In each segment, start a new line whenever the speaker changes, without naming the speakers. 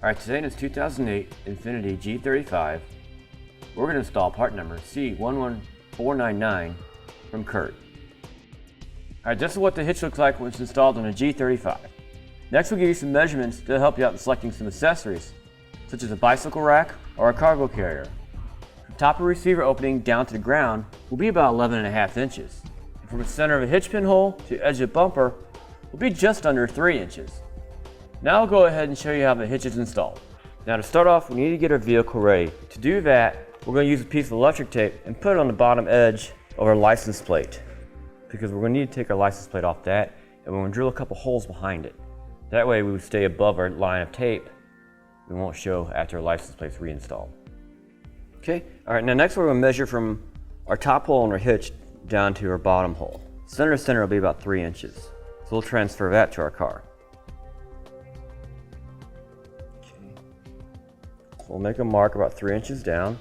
Alright, today in this 2008 Infiniti G35, we're going to install part number C11499 from CURT. Alright, this is what the hitch looks like when it's installed on a G35. Next we'll give you some measurements to help you out in selecting some accessories, such as a bicycle rack or a cargo carrier. From top of the receiver opening down to the ground will be about 11.5 inches. And from the center of a hitch pin hole to the edge of the bumper will be just under 3 inches. Now I'll go ahead and show you how the hitch is installed. Now to start off, we need to get our vehicle ready. To do that, we're going to use a piece of electric tape and put it on the bottom edge of our license plate, because we're going to need to take our license plate off that and we're going to drill a couple holes behind it. That way we would stay above our line of tape. We won't show after our license plate's reinstalled. Okay, alright, now next we're going to measure from our top hole on our hitch down to our bottom hole. Center to center will be about 3 inches. So we'll transfer that to our car. So we'll make a mark about 3 inches down.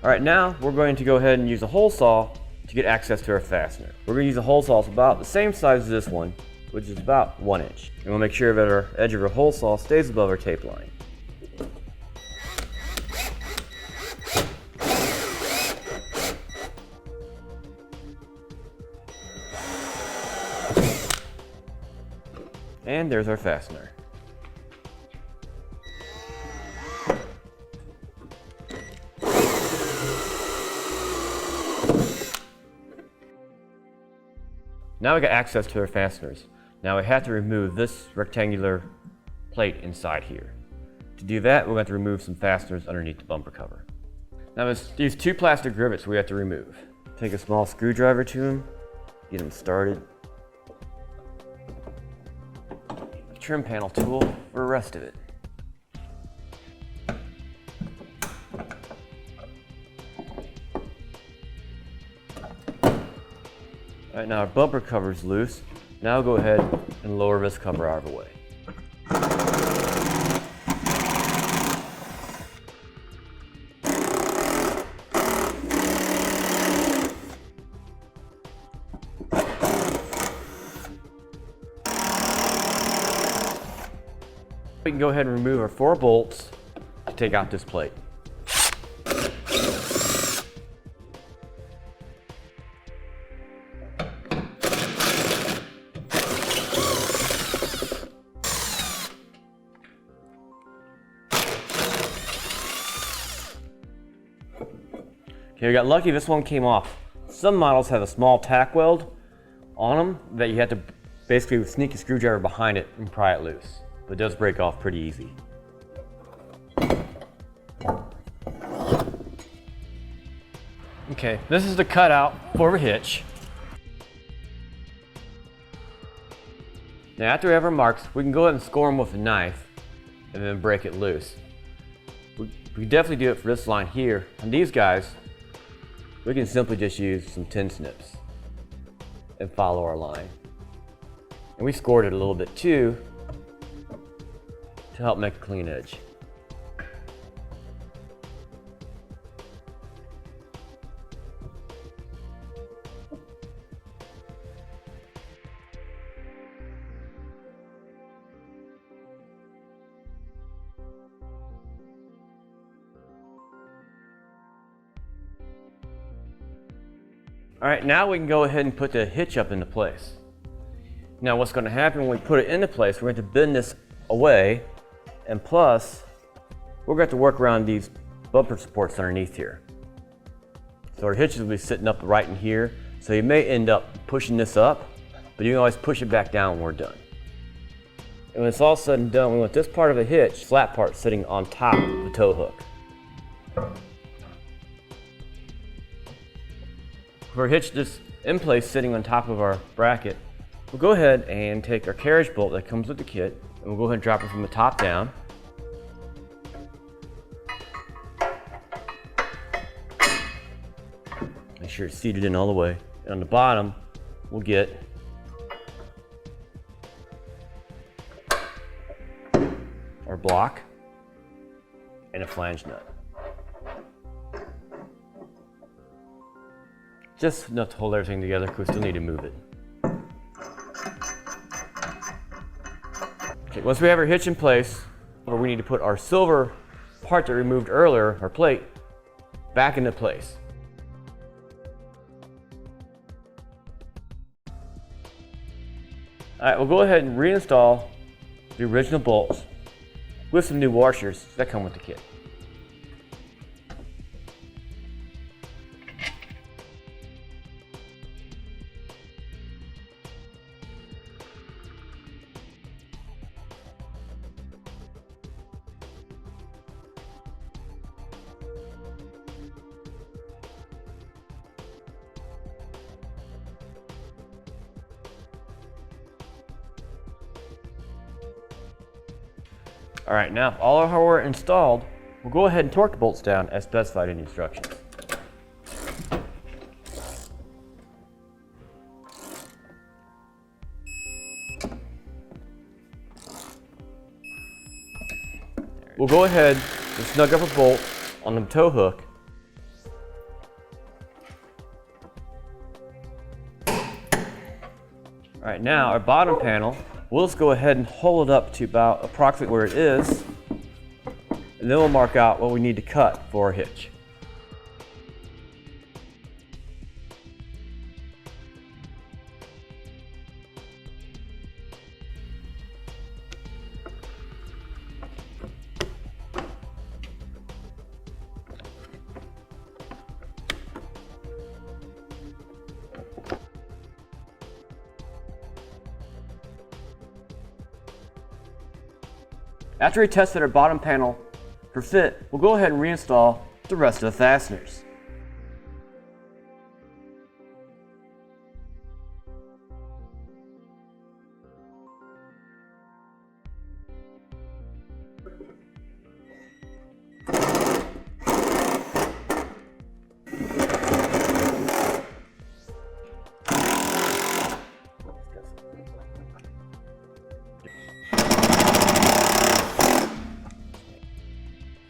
Alright, now we're going to go ahead and use a hole saw to get access to our fastener. We're going to use a hole saw that's about the same size as this one, which is about 1 inch. And we'll make sure that our edge of our hole saw stays above our tape line. And there's our fastener. Now we got access to our fasteners. Now we have to remove this rectangular plate inside here. To do that, we're going to have to remove some fasteners underneath the bumper cover. Now there's these 2 plastic rivets we have to remove. Take a small screwdriver to them, get them started. Trim panel tool for the rest of it. Alright, now our bumper cover is loose. Now I'll go ahead and lower this cover out of the way. We can go ahead and remove our 4 bolts to take out this plate. Okay, we got lucky this one came off. Some models have a small tack weld on them that you have to basically sneak a screwdriver behind it and pry it loose. But it does break off pretty easy. Okay, this is the cutout for the hitch. Now after we have our marks, we can go ahead and score them with a knife and then break it loose. We definitely do it for this line here. On these guys, we can simply just use some tin snips and follow our line. And we scored it a little bit too, to help make a clean edge. Alright, now we can go ahead and put the hitch up into place. Now what's going to happen when we put it into place, we're going to bend this away. And plus, we're going to have to work around these bumper supports underneath here. So our hitches will be sitting up right in here. So you may end up pushing this up, but you can always push it back down when we're done. And when it's all said and done, we want this part of the hitch, flat part, sitting on top of the tow hook. For our hitch just in place, sitting on top of our bracket, we'll go ahead and take our carriage bolt that comes with the kit, and we'll go ahead and drop it from the top down. Make sure it's seated in all the way. And on the bottom, we'll get our block and a flange nut. Just enough to hold everything together because we still need to move it. Okay, once we have our hitch in place, we need to put our silver part that we removed earlier, our plate, back into place. Alright, we'll go ahead and reinstall the original bolts with some new washers that come with the kit. Alright, now if all our hardware installed, we'll go ahead and torque the bolts down as specified in the instructions. We'll go ahead and snug up a bolt on the tow hook. Alright, now our bottom panel, we'll just go ahead and hold it up to about approximately where it is, and then we'll mark out what we need to cut for our hitch. After we tested our bottom panel for fit, we'll go ahead and reinstall the rest of the fasteners.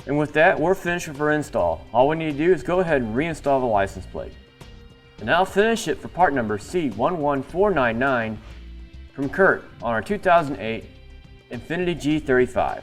And with that, we're finished with our install. All we need to do is go ahead and reinstall the license plate. And I'll finish it for part number C11499 from CURT on our 2008 Infiniti G35.